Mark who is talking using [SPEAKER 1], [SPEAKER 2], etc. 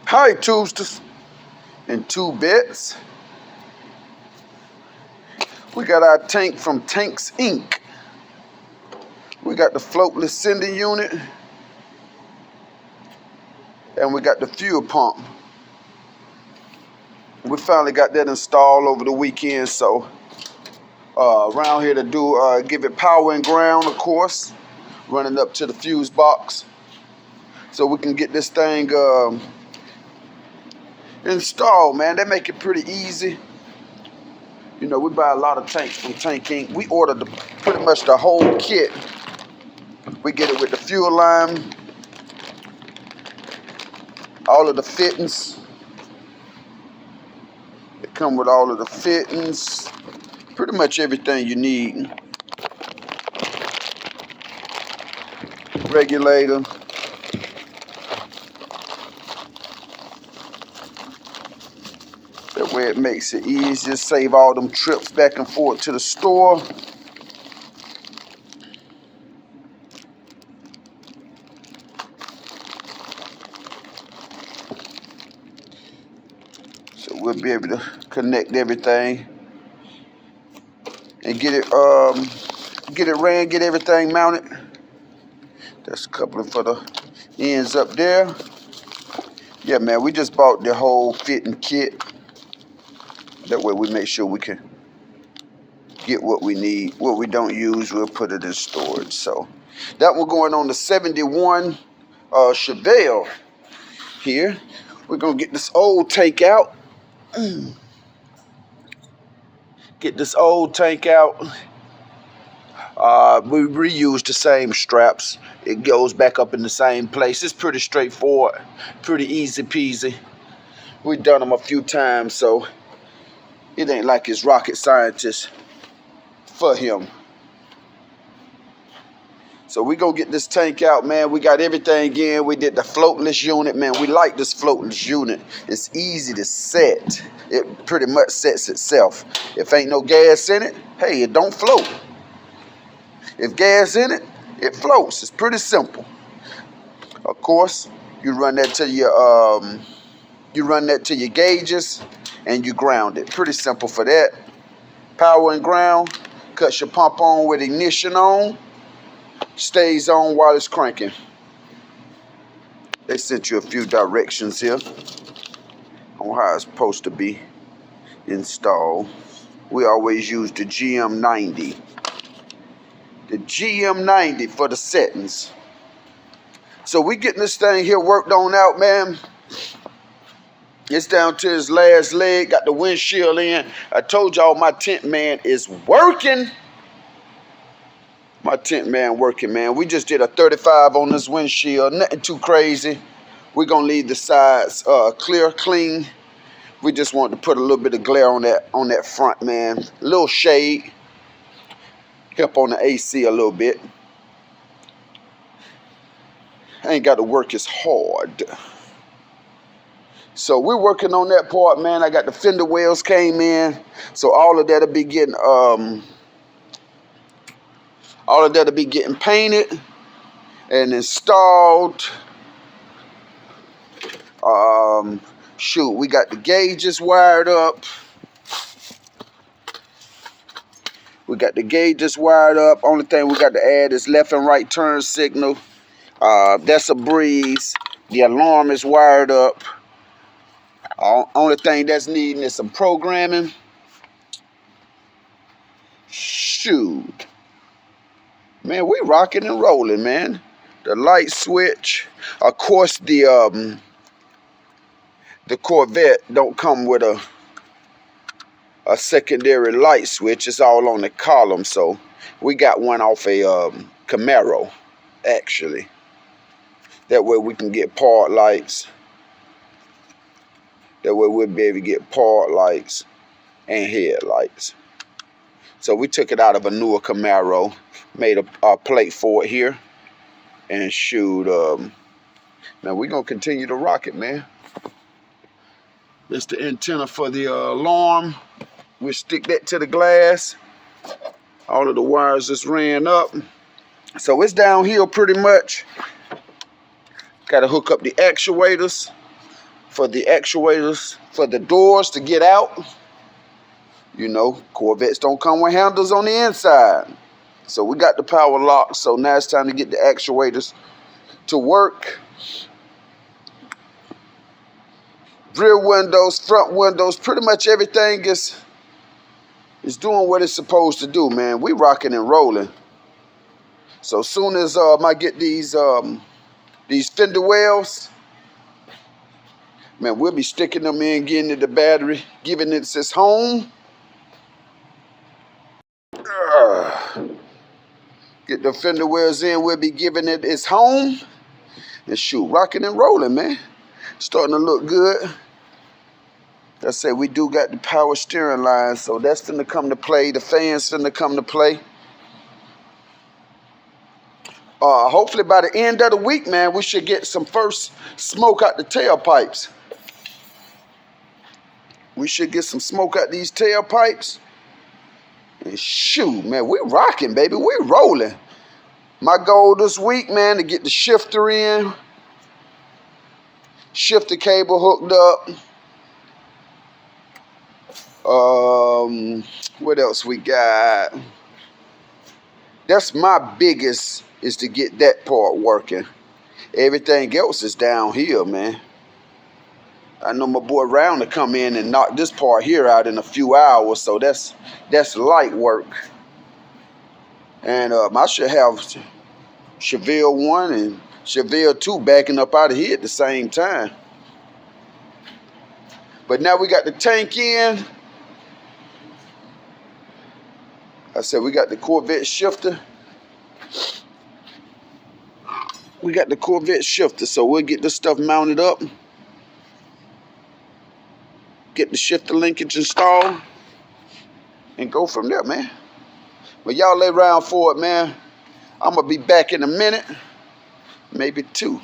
[SPEAKER 1] Hi, Toosters and two bits. We got our tank from Tanks Inc. We got the floatless sending unit, and we got the fuel pump. We finally got that installed over the weekend, so around here to do give it power and ground, of course, running up to the fuse box, so we can get this thing installed. Man, they make it pretty easy. You know, we buy a lot of tanks from Tank Inc. We ordered pretty much the whole kit. We get it with the fuel line, all of the fittings. It come with all of the fittings, pretty much everything you need. Regulator. That way it makes it easier, save all them trips back and forth to the store. So we'll be able to connect everything and get it ran, get everything mounted. That's coupling for the ends up there. Yeah, man, we just bought the whole fitting kit. That way we make sure we can get what we need. What we don't use, we'll put it in storage. So that one going on the 71 Chevelle here. We're gonna get this old tank out. Get this old tank out. We reuse the same straps. It goes back up in the same place. It's pretty straightforward, pretty easy peasy. We've done them a few times, so it ain't like it's rocket scientist for him. So we gonna get this tank out, man. We got everything in. We did the floatless unit, man. We like this floatless unit. It's easy to set. It pretty much sets itself. If ain't no gas in it, hey, it don't float. If gas in it, it floats. It's pretty simple. Of course, you run that to your gauges and you ground it. Pretty simple for that. Power and ground. Cuts your pump on with ignition on. Stays on while it's cranking. They sent you a few directions here on how it's supposed to be installed. We always use the GM90. The GM90 for the settings. So we getting this thing here worked on out, man. It's down to his last leg. Got the windshield in. I told y'all my tent man is working. My tent man working, man. We just did a 35 on this windshield. Nothing too crazy. We're going to leave the sides clear, clean. We just wanted to put a little bit of glare on that front, man. A little shade. Help on the AC a little bit. I ain't got to work as hard. So we're working on that part, man. I got the fender wells came in. So all of that'll be getting painted and installed. Shoot, we got the gauges wired up. Only thing we got to add is left and right turn signal. That's a breeze. The alarm is wired up. Only thing that's needing is some programming. Shoot. Man, we rocking and rolling, man. The light switch. Of course, the Corvette don't come with a secondary light switch. It's all on the column, so we got one off a Camaro, actually. That way we can get park lights. That way we'll be able to get park lights and headlights. So we took it out of a newer Camaro, made a plate for it here, and shoot, now we're going to continue to rock it, man. It's the antenna for the alarm. We stick that to the glass. All of the wires just ran up. So it's downhill pretty much. Got to hook up the actuators. for the actuators, for the doors to get out. You know, Corvettes don't come with handles on the inside. So we got the power lock. So now it's time to get the actuators to work. Rear windows, front windows, pretty much everything is doing what it's supposed to do, man. We rocking and rolling. So soon as I get these fender wells, man, we'll be sticking them in, getting it the battery, giving it its home. Get the fender wells in, we'll be giving it its home. And shoot, rocking and rolling, man. Starting to look good. Like I say, we do got the power steering line, so that's finna come to play. The fans finna come to play. Hopefully by the end of the week, man, we should get some first smoke out the tailpipes. We should get some smoke out these tailpipes. And shoot, man, we're rocking, baby. We're rolling. My goal this week, man, to get the shifter in. Shifter cable hooked up. What else we got? That's my biggest, is to get that part working. Everything else is down here, man. I know my boy Round to come in and knock this part here out in a few hours, so that's light work. And I should have Chevelle 1 and Chevelle 2 backing up out of here at the same time. But now we got the tank in. I said we got the Corvette shifter. We got the Corvette shifter, so we'll get this stuff mounted up. Get the shifter linkage installed. And go from there, man. But y'all lay around for it, man. I'm going to be back in a minute. Maybe 2.